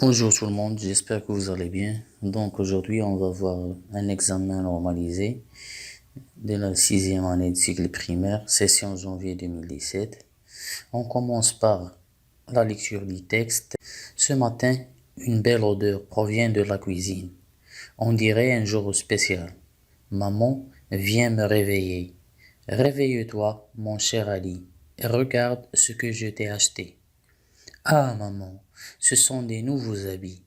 Bonjour tout le monde, j'espère que vous allez bien. Donc aujourd'hui, on va voir un examen normalisé de la sixième année de cycle primaire, session janvier 2017. On commence par la lecture du texte. Ce matin, une belle odeur provient de la cuisine. On dirait un jour spécial. Maman vient me réveiller. Réveille-toi, mon cher Ali, et regarde ce que je t'ai acheté. Ah, maman, ce sont des nouveaux habits.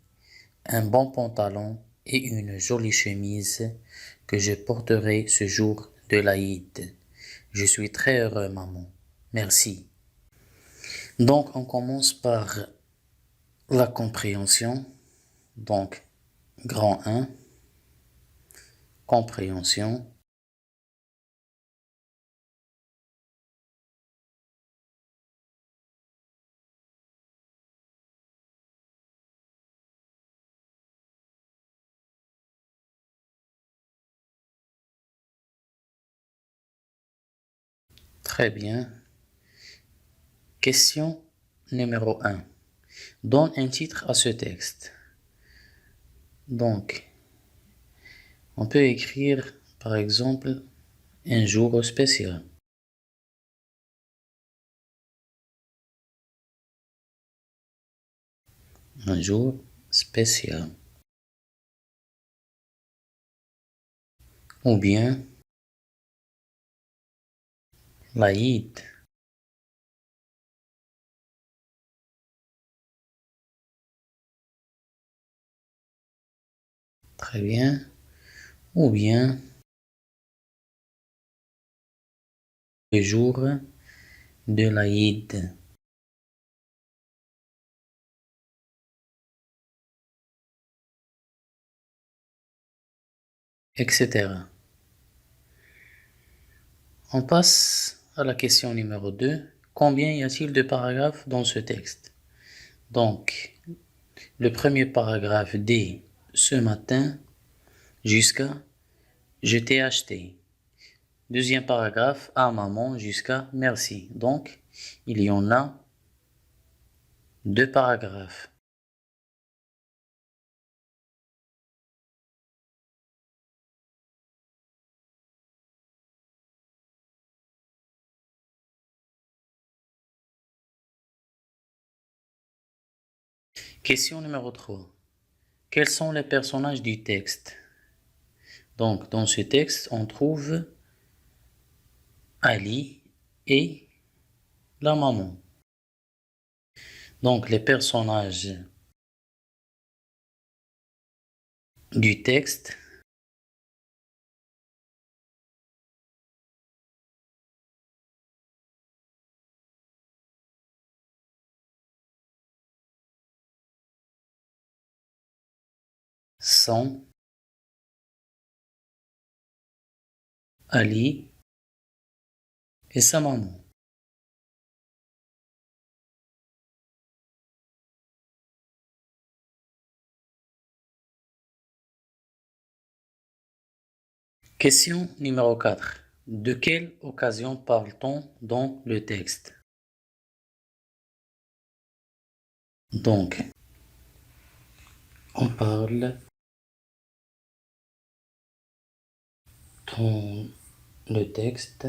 Un bon pantalon et une jolie chemise que je porterai ce jour de l'Aïd. Je suis très heureux, maman. Merci. Donc, on commence par la compréhension. Donc, grand 1, compréhension. Très bien. Question numéro 1. Donne un titre à ce texte. Donc, on peut écrire, par exemple, un jour spécial. Un jour spécial. Ou bien l'Aïd. Très bien. Ou bien le jour de l'Aïd, etc. On passe à la question numéro 2. Combien y a-t-il de paragraphes dans ce texte? Donc, le premier paragraphe dit ce matin jusqu'à je t'ai acheté. Deuxième paragraphe à maman jusqu'à merci. Donc, il y en a deux paragraphes. Question numéro 3. Quels sont les personnages du texte? Donc, dans ce texte, on trouve Ali et la maman. Donc, les personnages du texte sont Ali et sa maman. Question numéro 4. De quelle occasion parle-t-on dans le texte? Donc, on parle dans le texte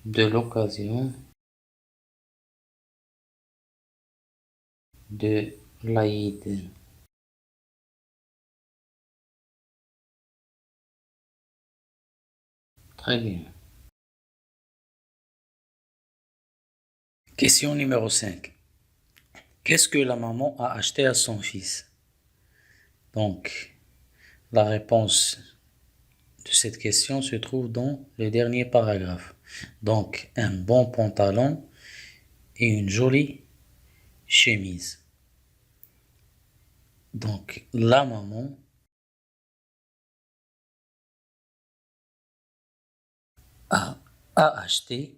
de l'occasion de l'Aïd. Très bien. Question numéro 5. Qu'est-ce que la maman a acheté à son fils? Donc, la réponse de cette question se trouve dans le dernier paragraphe. Donc, un bon pantalon et une jolie chemise. Donc, la maman a, a acheté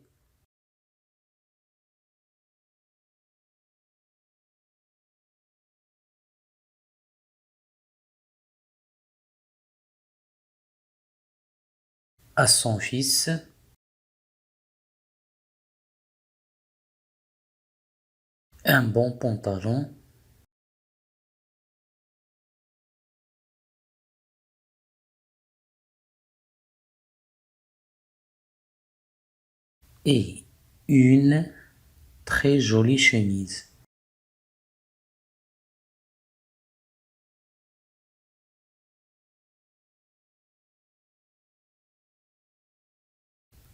à son fils Un bon pantalon. Et une très jolie chemise.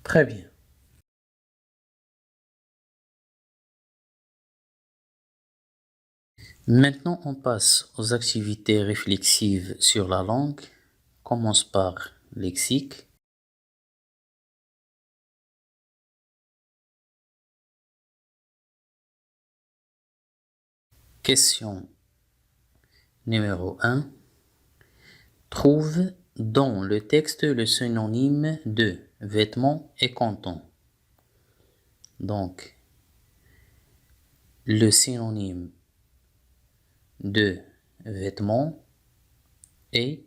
Très bien. Maintenant, on passe aux activités réflexives sur la langue. Commence par lexique. Question numéro 1. Trouve dans le texte le synonyme de vêtements et canton. Donc, le synonyme de vêtements est,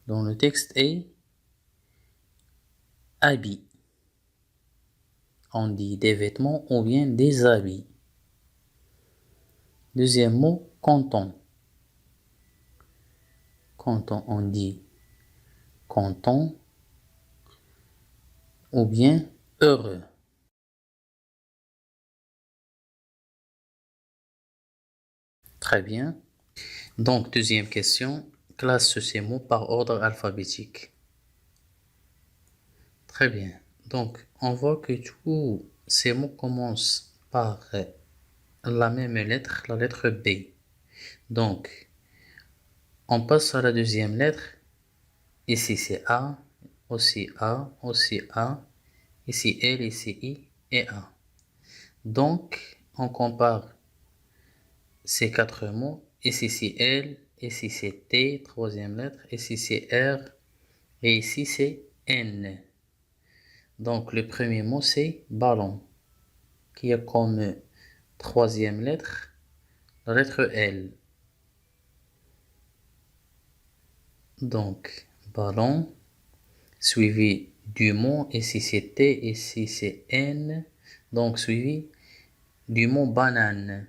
dans le texte, est habit. On dit des vêtements ou bien des habits. Deuxième mot, canton. Canton, on dit canton ou bien heureux. Très bien. Donc, deuxième question, classe ces mots par ordre alphabétique. Très bien. Donc, on voit que tous ces mots commencent par la même lettre, la lettre B. Donc, on passe à la deuxième lettre. Ici, c'est A, aussi A, aussi A. Ici, L, ici I et A. Donc, on compare ces quatre mots. Ici, c'est L, ici, c'est T, troisième lettre. Ici, c'est R et ici, c'est N. Donc, le premier mot, c'est ballon, qui a comme troisième lettre la lettre L. Donc, ballon, suivi du mot, ici c'est T, ici c'est N. Donc, suivi du mot banane.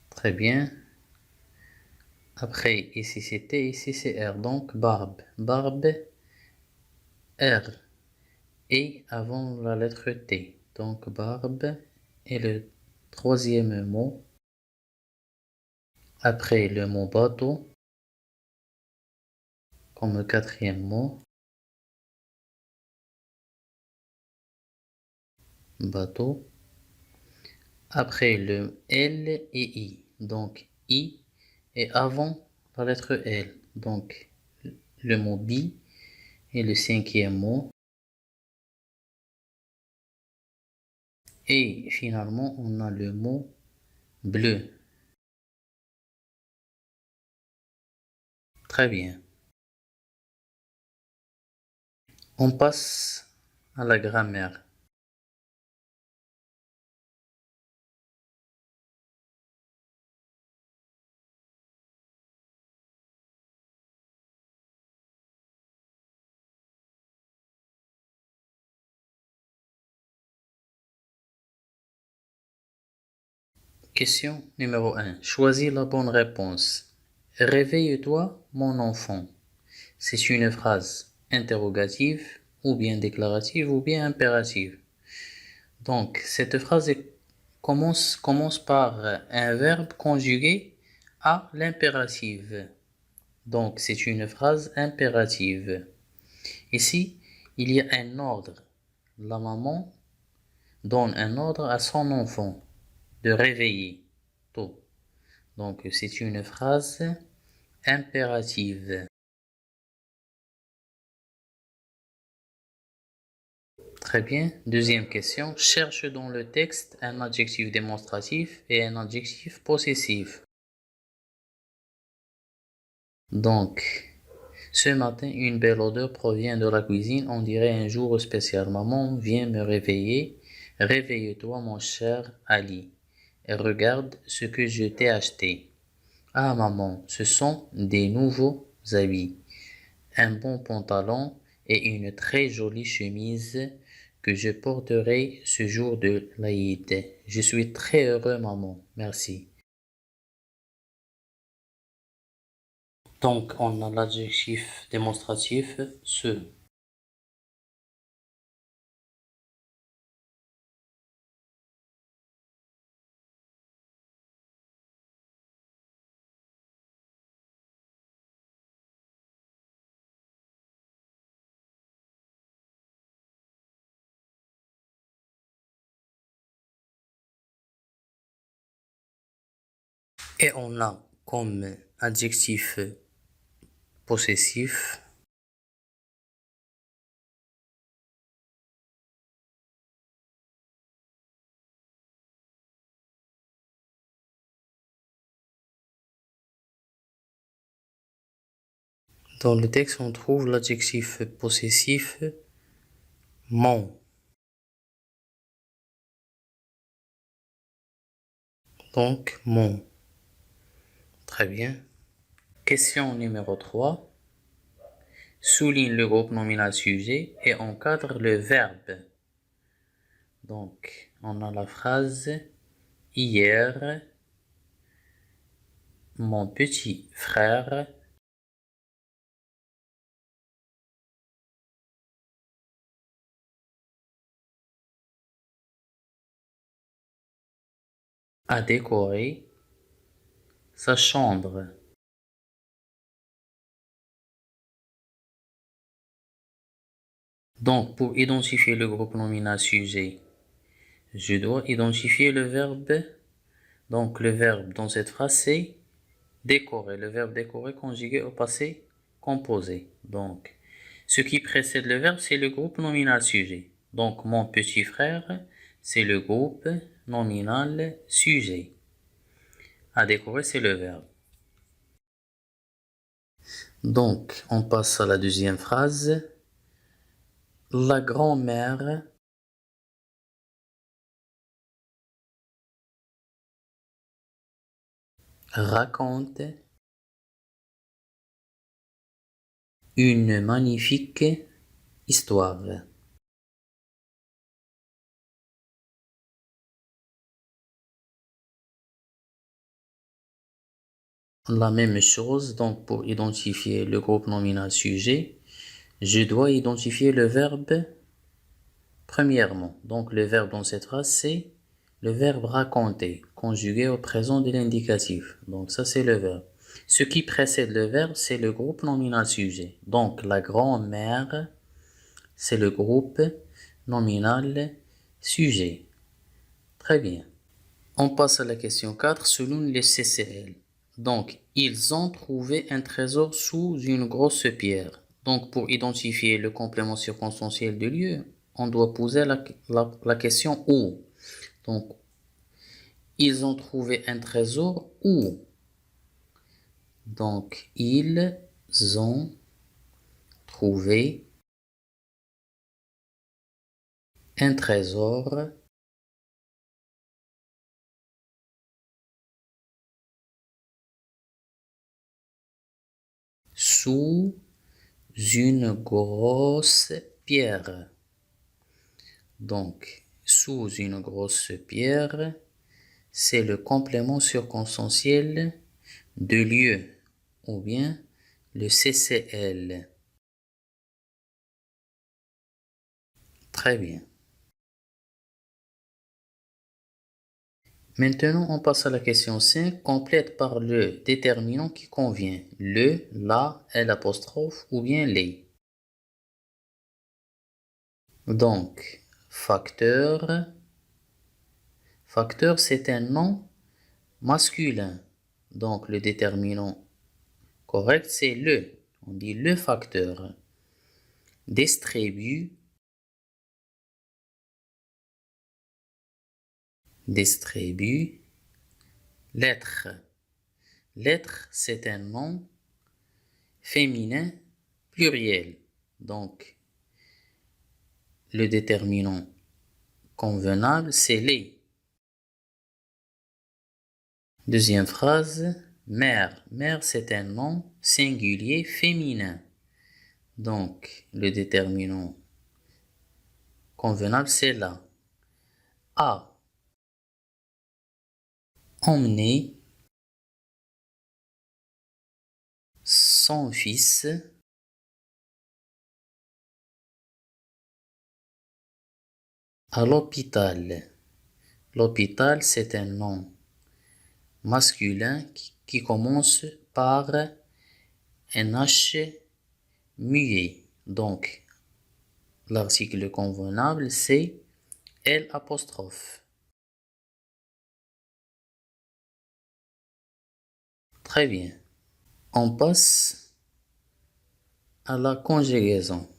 Très bien. Après, ici c'est T, ici c'est R. Donc, barbe. Barbe, R. Et avant la lettre T. Donc, barbe. Et le troisième mot. Après le mot bateau. Comme quatrième mot. Bateau. Après le L et I. Donc, I et avant la lettre L. Donc, le mot bi et le cinquième mot. Et finalement, on a le mot bleu. Très bien. On passe à la grammaire. Question numéro 1. Choisis la bonne réponse. Réveille-toi, mon enfant. C'est une phrase interrogative, ou bien déclarative, ou bien impérative. Donc, cette phrase commence par un verbe conjugué à l'impératif. Donc, c'est une phrase impérative. Ici, il y a un ordre. La maman donne un ordre à son enfant de réveiller tôt. Donc, c'est une phrase impérative. Très bien. Deuxième question. Cherche dans le texte un adjectif démonstratif et un adjectif possessif. Donc, ce matin, une belle odeur provient de la cuisine. On dirait un jour spécial. Maman vient me réveiller. Réveille-toi, mon cher Ali, et regarde ce que je t'ai acheté. Ah, maman, ce sont des nouveaux habits. Un bon pantalon et une très jolie chemise que je porterai ce jour de l'Aïd. Je suis très heureux, maman. Merci. Donc, on a l'adjectif démonstratif ce. Et on a comme adjectif possessif dans le texte, on trouve l'adjectif possessif mon. Donc, mon. Très bien. Question numéro 3. Souligne le groupe nominal sujet et encadre le verbe. Donc, on a la phrase hier, mon petit frère a décoré sa chambre. Donc, pour identifier le groupe nominal sujet, je dois identifier le verbe. Donc, le verbe dans cette phrase, c'est décorer. Le verbe décorer conjugué au passé composé. Donc, ce qui précède le verbe, c'est le groupe nominal sujet. Donc, mon petit frère, c'est le groupe nominal sujet. À décorer, c'est le verbe. Donc, on passe à la deuxième phrase. La grand-mère raconte une magnifique histoire. La même chose, donc pour identifier le groupe nominal sujet, je dois identifier le verbe premièrement. Donc le verbe dans cette phrase, c'est le verbe raconter, conjugué au présent de l'indicatif. Donc ça, c'est le verbe. Ce qui précède le verbe, c'est le groupe nominal sujet. Donc la grand-mère, c'est le groupe nominal sujet. Très bien. On passe à la question 4, selon les CCL. Donc, ils ont trouvé un trésor sous une grosse pierre. Donc, pour identifier le complément circonstanciel de lieu, on doit poser la question où. Donc, ils ont trouvé un trésor où. Donc, ils ont trouvé un trésor sous une grosse pierre. Donc, sous une grosse pierre, c'est le complément circonstanciel de lieu ou bien le CCL. Très bien. Maintenant, on passe à la question 5. Complète par le déterminant qui convient. Le, la, l'apostrophe ou bien les. Donc, facteur. Facteur, c'est un nom masculin. Donc, le déterminant correct, c'est le. On dit le facteur. Distribue. Distribue. L'être. L'être, c'est un nom féminin pluriel. Donc, le déterminant convenable, c'est les. Deuxième phrase, mère. Mère, c'est un nom singulier féminin. Donc, le déterminant convenable, c'est là. A. Emmener son fils à l'hôpital. L'hôpital, c'est un nom masculin qui commence par un H muet. Donc, l'article convenable, c'est L apostrophe. Très bien. On passe à la conjugaison.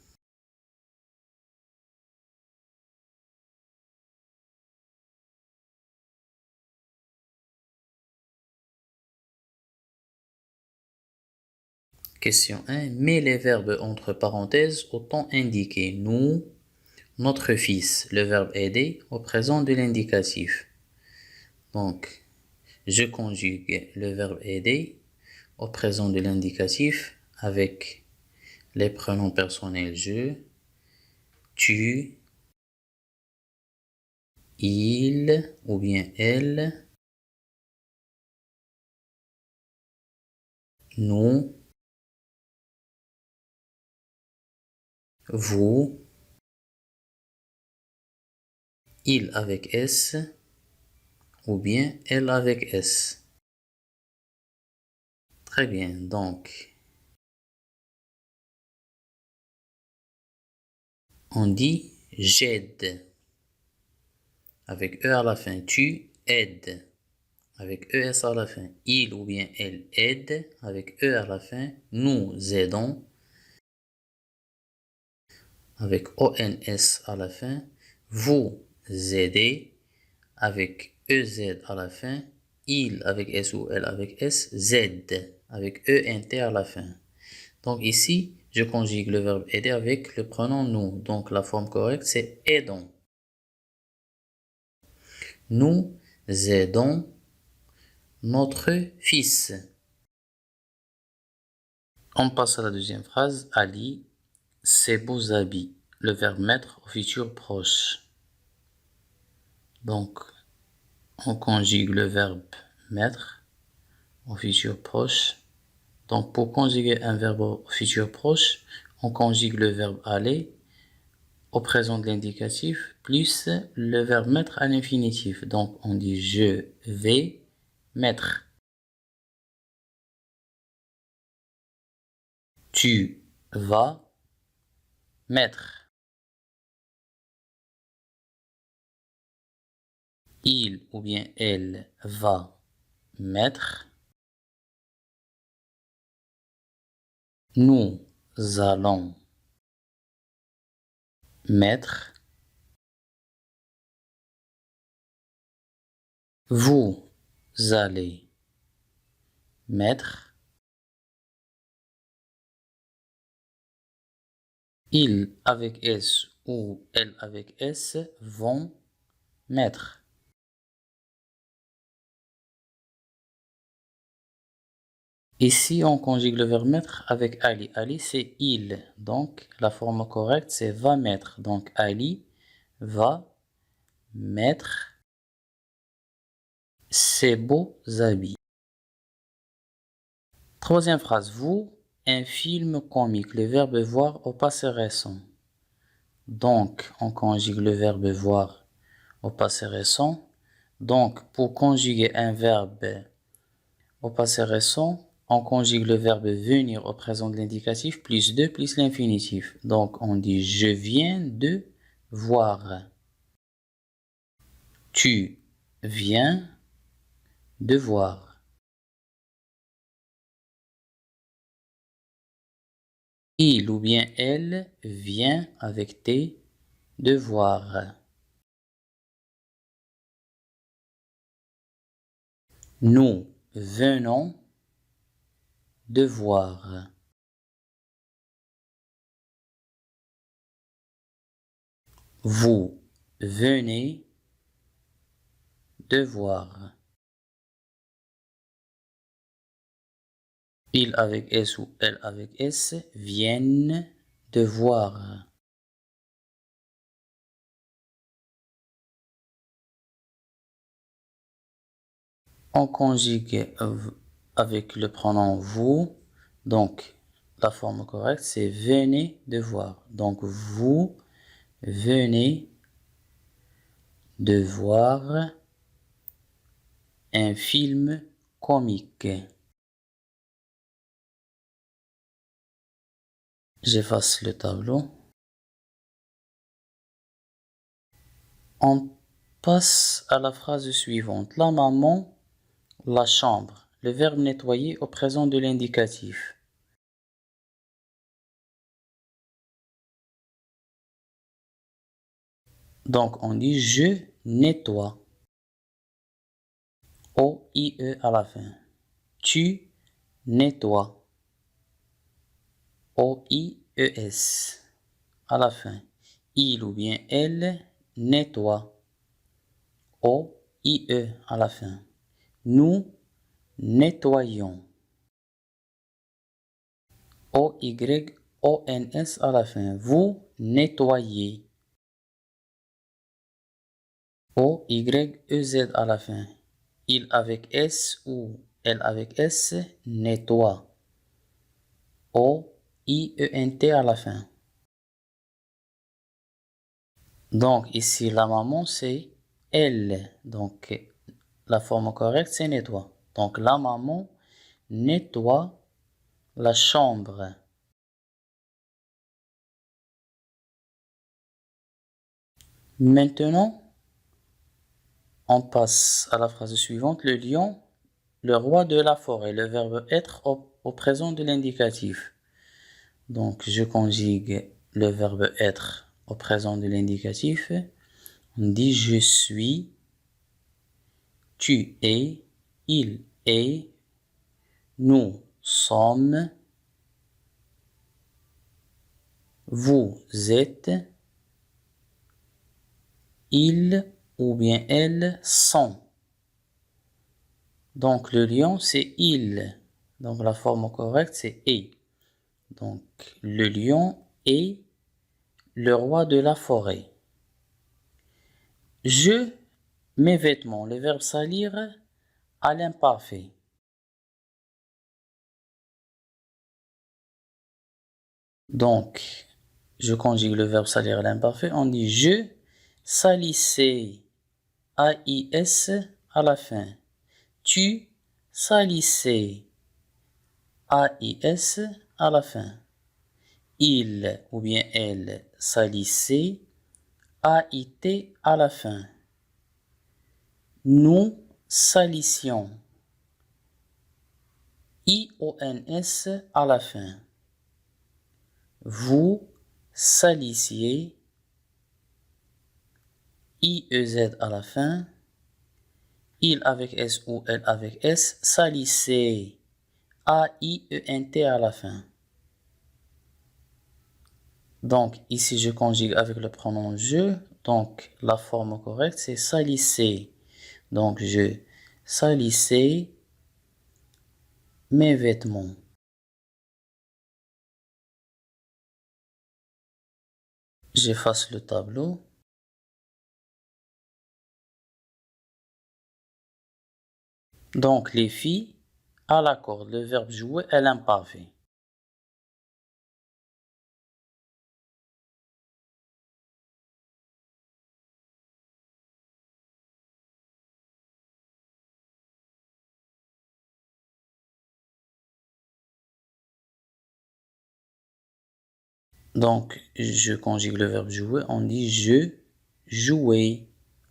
Question 1. Mets les verbes entre parenthèses au temps indiqué. Nous, notre fils, le verbe aider au présent de l'indicatif. Donc, je conjugue le verbe aider au présent de l'indicatif avec les pronoms personnels je, tu, il ou bien elle, nous, vous, il avec S ou bien elle avec S. Très bien, donc on dit j'aide avec E à la fin, tu aides avec ES à la fin, il ou bien elle aide avec E à la fin, nous aidons avec ONS à la fin, vous aidez avec EZ à la fin, il avec S ou elle avec S, Z avec ENT à la fin. Donc ici, je conjugue le verbe aider avec le pronom nous. Donc la forme correcte, c'est aidons. Nous aidons notre fils. On passe à la deuxième phrase. Ali, ses beaux habits. Le verbe mettre au futur proche. Donc, on conjugue le verbe mettre au futur proche. Donc, pour conjuguer un verbe au futur proche, on conjugue le verbe aller au présent de l'indicatif plus le verbe mettre à l'infinitif. Donc, on dit je vais mettre. Tu vas mettre. Il ou bien elle va mettre. Nous allons mettre. Vous allez mettre. Il avec S ou elle avec S vont mettre. Ici, on conjugue le verbe mettre avec Ali. Ali, c'est il. Donc, la forme correcte, c'est va mettre. Donc, Ali va mettre ses beaux habits. Troisième phrase. Vous, un film comique. Le verbe voir au passé récent. Donc, on conjugue le verbe voir au passé récent. Donc, pour conjuguer un verbe au passé récent, on conjugue le verbe venir au présent de l'indicatif plus 2 plus l'infinitif. Donc, on dit je viens de voir. Tu viens de voir. Il ou bien elle vient avec tes devoirs. Nous venons de voir. Vous venez de voir. Il avec S ou elle avec S viennent devoir. On conjugue avec le pronom vous. Donc, la forme correcte, c'est venez de voir. Donc, vous venez de voir un film comique. J'efface le tableau. On passe à la phrase suivante. La maman, la chambre. Le verbe nettoyer au présent de l'indicatif. Donc, on dit je nettoie. O-I-E à la fin. Tu nettoies. O-I-E-S à la fin. Il ou bien elle nettoie. O-I-E à la fin. Nous nettoyons. O-Y-O-N-S à la fin. Vous nettoyez. O-Y-E-Z à la fin. Il avec S ou elle avec S nettoie. O-I-E-N-T à la fin. Donc ici la maman c'est elle. Donc la forme correcte c'est nettoie. Donc la maman nettoie la chambre. Maintenant, on passe à la phrase suivante. Le lion, le roi de la forêt. Le verbe être au présent de l'indicatif. Donc, je conjugue le verbe être au présent de l'indicatif. On dit je suis, tu es, il est, nous sommes, vous êtes, ils ou bien elles sont. Donc, le lion, c'est il. Donc, la forme correcte, c'est est. Donc, le lion est le roi de la forêt. Je, mes vêtements. Le verbe salir à l'imparfait. Donc, je conjugue le verbe salir à l'imparfait. On dit je salissais. A-I-S à la fin. Tu salissais. A-I-S à la fin. Il ou bien elle salissait. A-I-T à la fin. Nous salissions. I-O-N-S à la fin. Vous salissiez. I-E-Z à la fin. Il avec S ou elle avec S. Salissait. A-I-E-N-T à la fin. Donc, ici, je conjugue avec le pronom je. Donc, la forme correcte, c'est salissez. Donc, je salissais mes vêtements. J'efface le tableau. Donc, les filles, à la corde, le verbe jouer est l'imparfait. Donc, je conjugue le verbe jouer. On dit je jouais,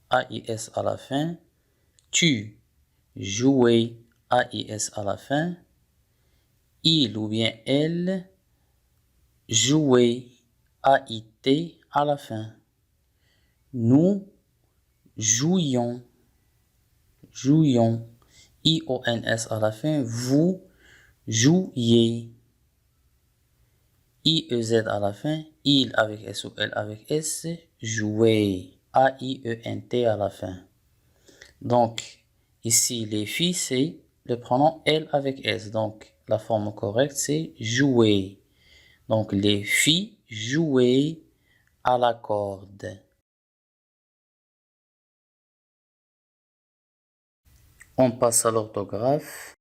A-I-S à la fin. Tu jouais, A-I-S à la fin. Il ou bien elle jouait, A-I-T à la fin. Nous jouions, I-O-N-S à la fin. Vous jouiez, I-E-Z à la fin. Il avec S ou elle avec S. Jouer, A-I-E-N-T à la fin. Donc, ici, les filles, c'est le pronom elle avec S. Donc, la forme correcte, c'est jouer. Donc, les filles jouer à la corde. On passe à l'orthographe.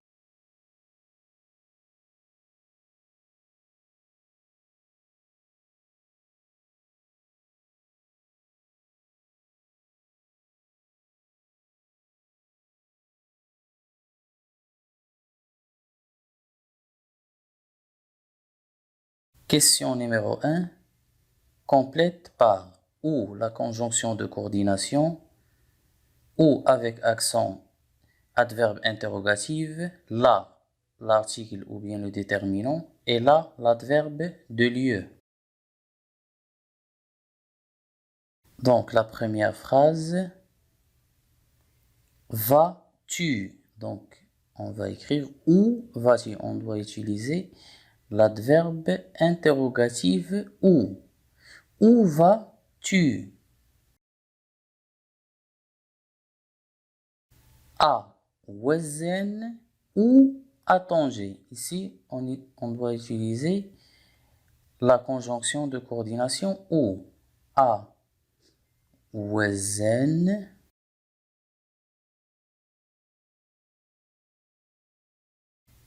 Question numéro 1. Complète par ou la conjonction de coordination, ou avec accent adverbe interrogatif, la, l'article ou bien le déterminant, et la, l'adverbe de lieu. Donc la première phrase, vas-tu? Donc on va écrire où vas-tu? On doit utiliser l'adverbe interrogatif où. Où vas-tu? À Wesen ou à Tanger. Ici, on doit utiliser la conjonction de coordination ou. À Wesen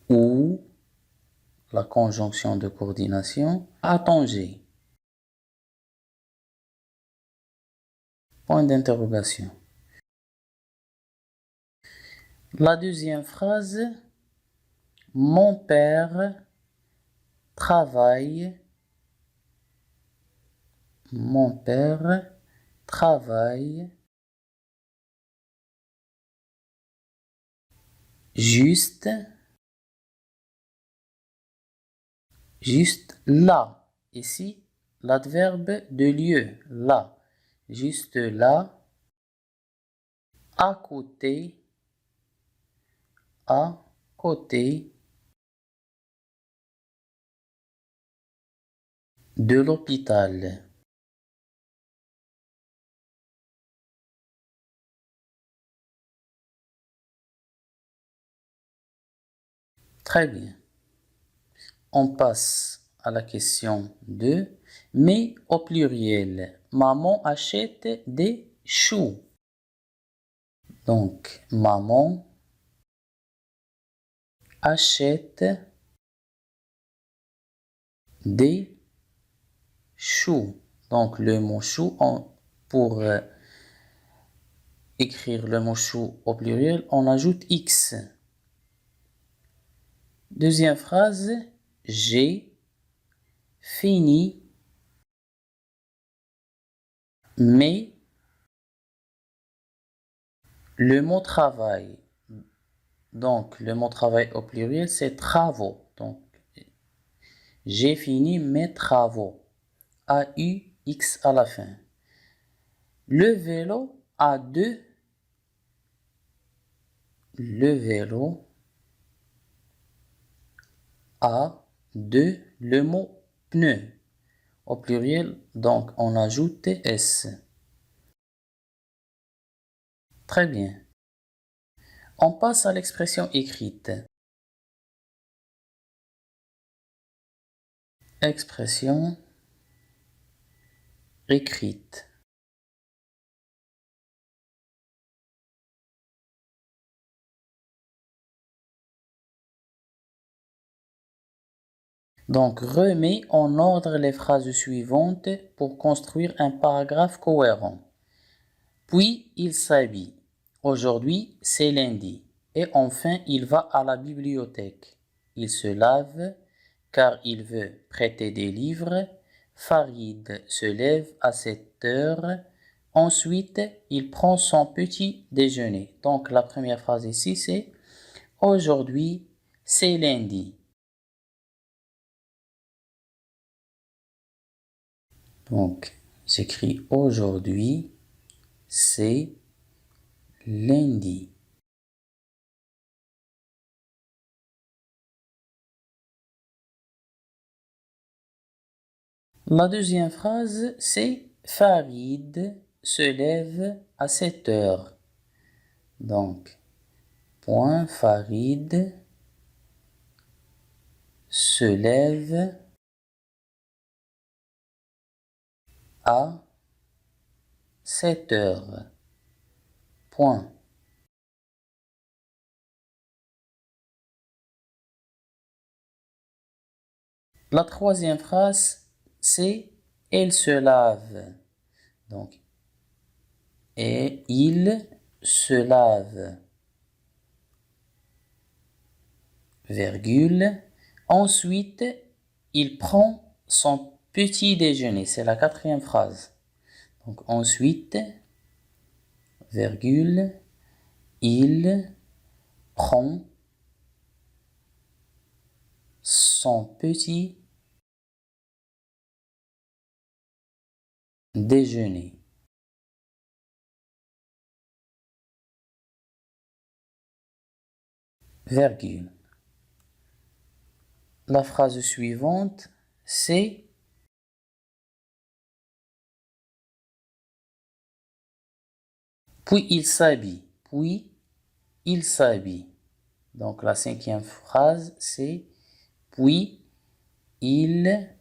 ou la conjonction de coordination à Tanger. Point d'interrogation. La deuxième phrase, mon père travaille. Mon père travaille juste là. Ici, l'adverbe de lieu, là. Juste là, à côté de l'hôpital. Très bien. On passe à la question 2, mais au pluriel. Maman achète des choux. Donc, maman achète des choux. Donc, le mot chou, pour écrire le mot chou au pluriel, on ajoute X. Deuxième phrase, j'ai fini mais le mot travail. Donc, le mot travail au pluriel, c'est travaux. Donc, j'ai fini mes travaux. A-U-X à la fin. Le vélo a deux. Le vélo a deux. Le mot pneu. Au pluriel, donc on ajoute S. Très bien. On passe à l'expression écrite. Expression écrite. Donc, remets en ordre les phrases suivantes pour construire un paragraphe cohérent. Puis, il s'habille. Aujourd'hui, c'est lundi. Et enfin, il va à la bibliothèque. Il se lave car il veut prêter des livres. Farid se lève à 7 heures. Ensuite, il prend son petit déjeuner. Donc, la première phrase ici, c'est aujourd'hui, c'est lundi. Donc, j'écris aujourd'hui, c'est lundi. La deuxième phrase, c'est Farid se lève à 7 heures. Donc, point Farid se lève à 7 heures. Point. La troisième phrase, c'est elle se lave. Donc, et il se lave. Virgule. Ensuite, il prend son petit déjeuner. C'est la quatrième phrase. Donc, ensuite, virgule, il prend son petit déjeuner. Virgule. La phrase suivante, c'est puis il s'habille. Puis il s'habille. Donc la cinquième phrase, c'est puis il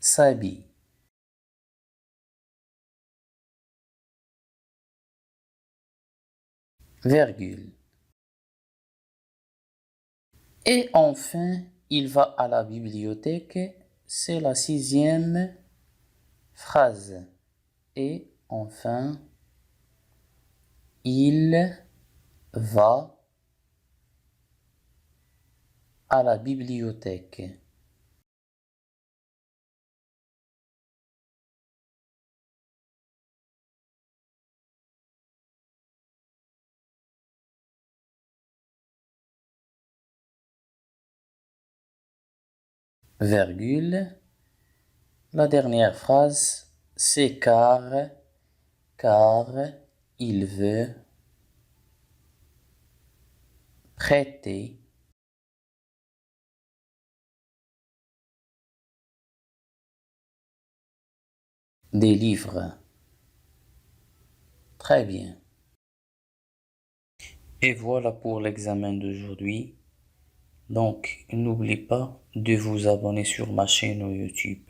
s'habille. Virgule. Et enfin, il va à la bibliothèque. C'est la sixième phrase. Et enfin, il va à la bibliothèque. Virgule. La dernière phrase, c'est car il veut prêter des livres. Très bien. Et voilà pour l'examen d'aujourd'hui. Donc, n'oubliez pas de vous abonner sur ma chaîne YouTube.